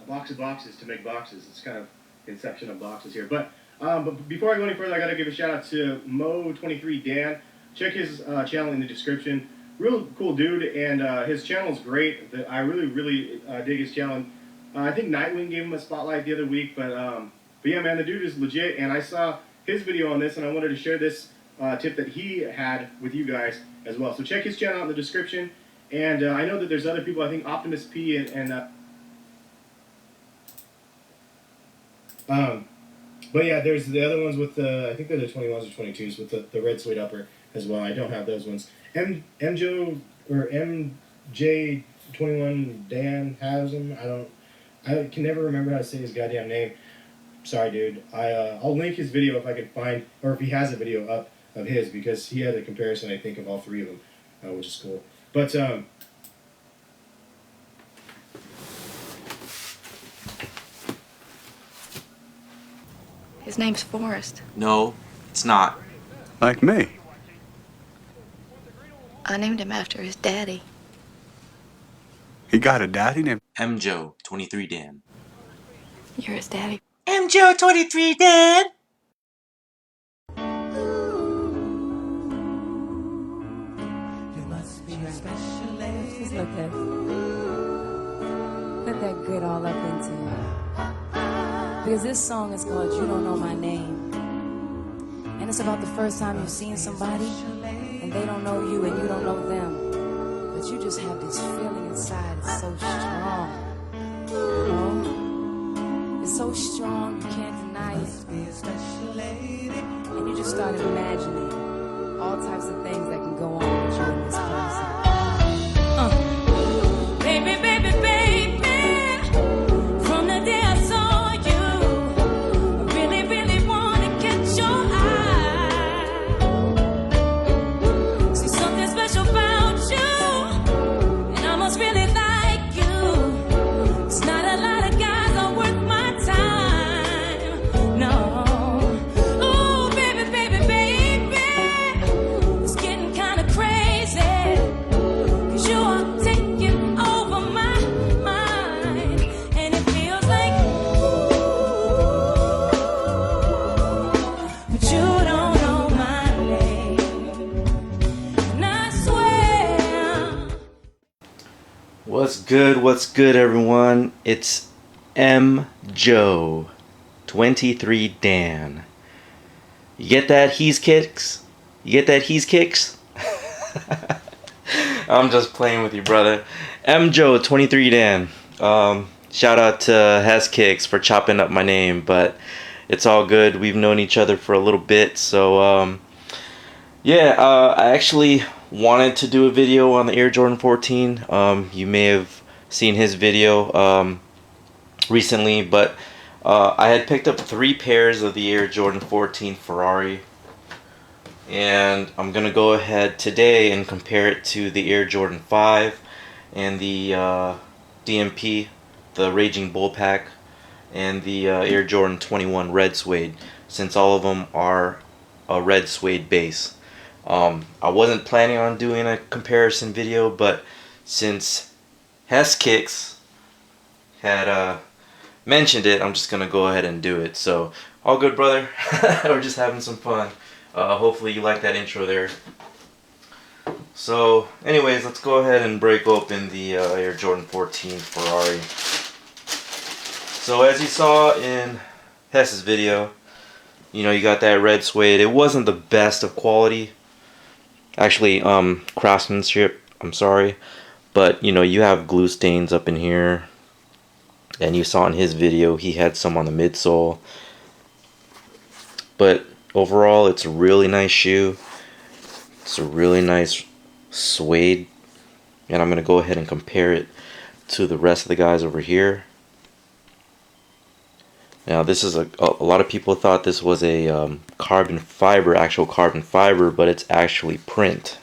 box of boxes to make boxes. It's kind of inception of boxes here. But before I go any further, I got to give a shout out to Mo23Dan. Check his channel in the description. Real cool dude, and his channel is great. I really dig his channel. I think Nightwing gave him a spotlight the other week, but yeah, man, the dude is legit. And I saw his video on this, and I wanted to share this tip that he had with you guys as well. So check his channel out in the description. And I know that there's other people. I think Optimus P but yeah, there's the other ones with the, I think they're the 21s or 22s with the Red Suede upper as well. I don't have those ones. MJ or MJ21 Dan has them. I can never remember how to say his goddamn name. Sorry, dude. I'll link his video if I can find, or if he has a video up of his, because he had a comparison, I think, of all three of them, which is cool. But his name's Forrest. No, it's not. Like me. I named him after his daddy. He got a daddy named MJ23Dan. You're his daddy. MJ23Dan. Just look at put that good all up into it. Because this song is called You Don't Know My Name. And it's about the first time you've seen somebody and they don't know you and you don't know them. But you just have this feeling inside. It's so strong. You know? It's so strong you can't deny it. And you just start imagining all types of things that can go on with you and this person. Baby, baby, baby, from the day I saw you, I really, really want to catch your eye. See something special about you, and I must really like you. It's not a lot of guys are worth my time, no. Oh, baby, baby, baby, it's getting kind of crazy, 'cause you are taking over my mind, and it feels like but you don't know my name, and I swear. What's good, everyone? It's MJo23Dan. You get that? He's kicks? You get that? He's kicks? I'm just playing with you, brother. MJo23Dan. Shout out to Heskicks for chopping up my name, but it's all good. We've known each other for a little bit, so yeah. I actually wanted to do a video on the Air Jordan 14. You may have seen his video recently, but I had picked up 3 pairs of the Air Jordan 14 Ferrari, and I'm gonna go ahead today and compare it to the Air Jordan 5 and the DMP, the Raging Bull Pack, and the Air Jordan 21 Red Suede, since all of them are a Red Suede base. I wasn't planning on doing a comparison video, but since Heskicks had mentioned it, I'm just gonna go ahead and do it. So all good, brother. We're just having some fun. Hopefully you like that intro there. So anyways, let's go ahead and break open the Air Jordan 14 Ferrari. So as you saw in Hess's video, you know, you got that Red Suede. It wasn't the best of quality, actually, craftsmanship, I'm sorry, but you know, you have glue stains up in here, and you saw in his video he had some on the midsole. But overall, it's a really nice shoe. It's a really nice suede, and I'm gonna go ahead and compare it to the rest of the guys over here. Now this is a lot of people thought this was a carbon fiber, actual carbon fiber, but it's actually print.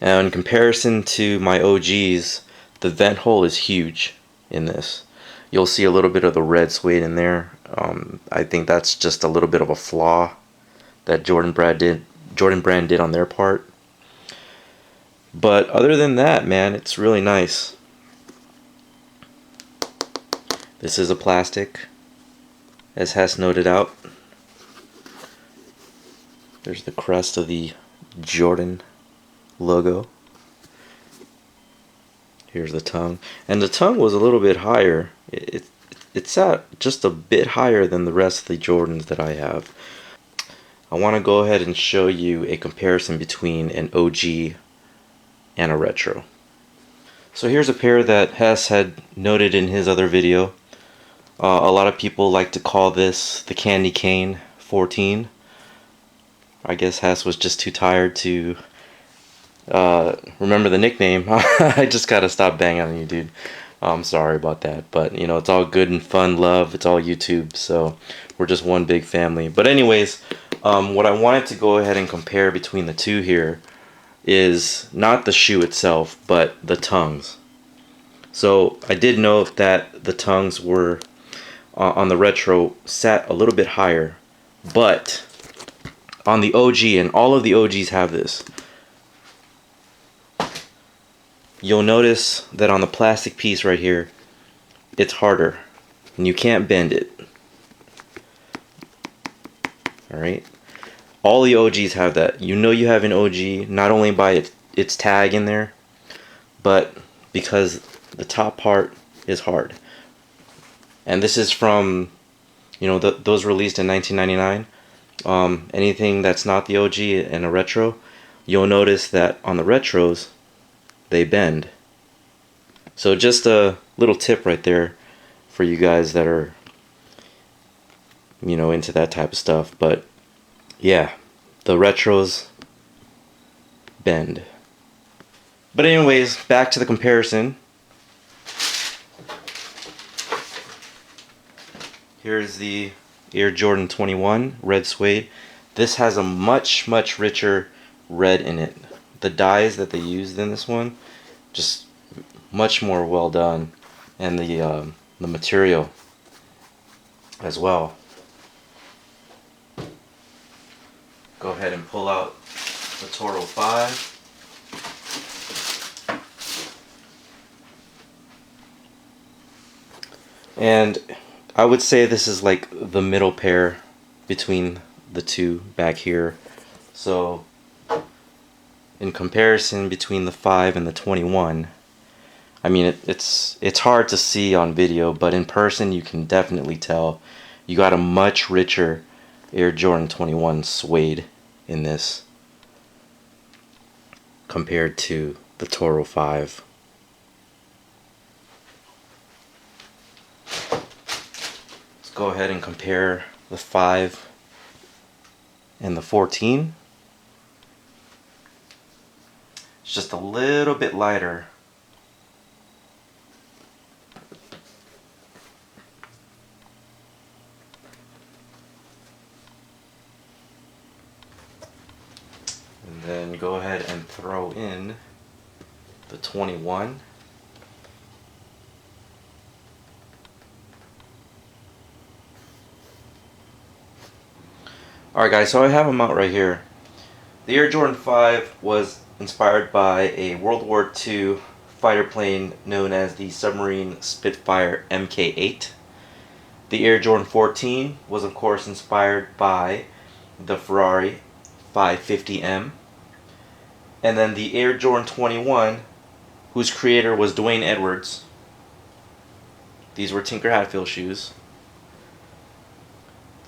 Now in comparison to my OGs, the vent hole is huge in this. You'll see a little bit of the red suede in there. I think that's just a little bit of a flaw that Jordan Brand did on their part. But other than that, man, it's really nice. This is a plastic, as Hess noted out. There's the crest of the Jordan logo. Here's the tongue. And the tongue was a little bit higher. It sat just a bit higher than the rest of the Jordans that I have. I want to go ahead and show you a comparison between an OG and a retro. So here's a pair that Hess had noted in his other video. A lot of people like to call this the Candy Cane 14. I guess Hess was just too tired to remember the nickname. I just gotta stop banging on you, dude. I'm sorry about that, but you know, it's all good and fun, love. It's all YouTube, so we're just one big family. But anyways, what I wanted to go ahead and compare between the two here is not the shoe itself, but the tongues. So I did note that the tongues were on the retro sat a little bit higher, but on the OG, and all of the OGs have this, you'll notice that on the plastic piece right here, it's harder and you can't bend it. Alright, all the OGs have that. You know you have an OG not only by its tag in there, but because the top part is hard. And this is from, you know, those released in 1999. Anything that's not the OG and a retro, you'll notice that on the retros, they bend. So just a little tip right there for you guys that are, you know, into that type of stuff. But yeah, the retros bend. But anyways, back to the comparison. Here's the Air Jordan 21 Red Suede. This has a much richer red in it. The dyes that they used in this one, just much more well done, and the material as well. Go ahead and pull out the Toro 5. And I would say this is like the middle pair between the two back here. So in comparison between the 5 and the 21, I mean it's hard to see on video, but in person you can definitely tell you got a much richer Air Jordan 21 suede in this compared to the Toro 5. Let's go ahead and compare the 5 and the 14. It's just a little bit lighter. And then go ahead and throw in the 21. Alright guys, so I have them out right here. The Air Jordan 5 was inspired by a World War II fighter plane known as the submarine Spitfire Mk8. The Air Jordan 14 was of course inspired by the Ferrari 550M. And then the Air Jordan 21, whose creator was Dwayne Edwards. These were Tinker Hatfield shoes.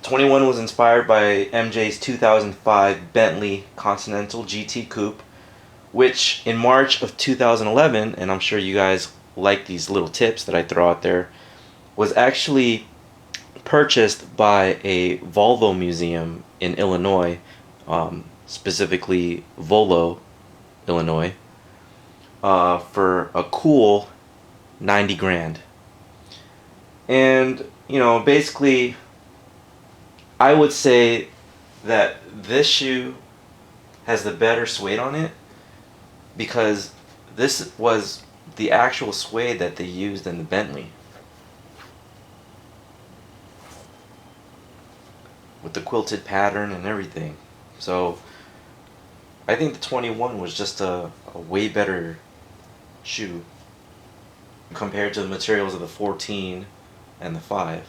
21 was inspired by MJ's 2005 Bentley Continental GT Coupe, which in March of 2011, and I'm sure you guys like these little tips that I throw out there, was actually purchased by a Volvo museum in Illinois, specifically Volo, Illinois, for a cool 90 grand. And, you know, basically, I would say that this shoe has the better suede on it because this was the actual suede that they used in the Bentley, with the quilted pattern and everything. So I think the 21 was just a way better shoe compared to the materials of the 14 and the 5.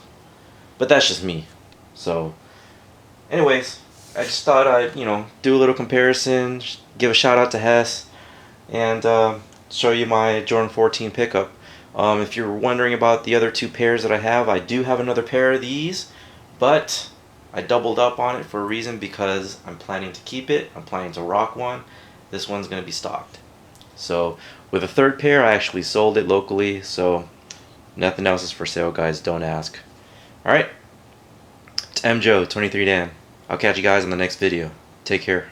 But that's just me. So, anyways, I just thought I'd, do a little comparison, give a shout out to Hess, and show you my Jordan 14 pickup. If you're wondering about the other 2 pairs that I do have another pair of these, but I doubled up on it for a reason, because I'm planning to keep it. I'm planning to rock one. This one's going to be stocked. So with a 3rd pair, I actually sold it locally, so nothing else is for sale, guys. Don't ask. Alright, it's MJoe 23Dan. I'll catch you guys in the next video. Take care.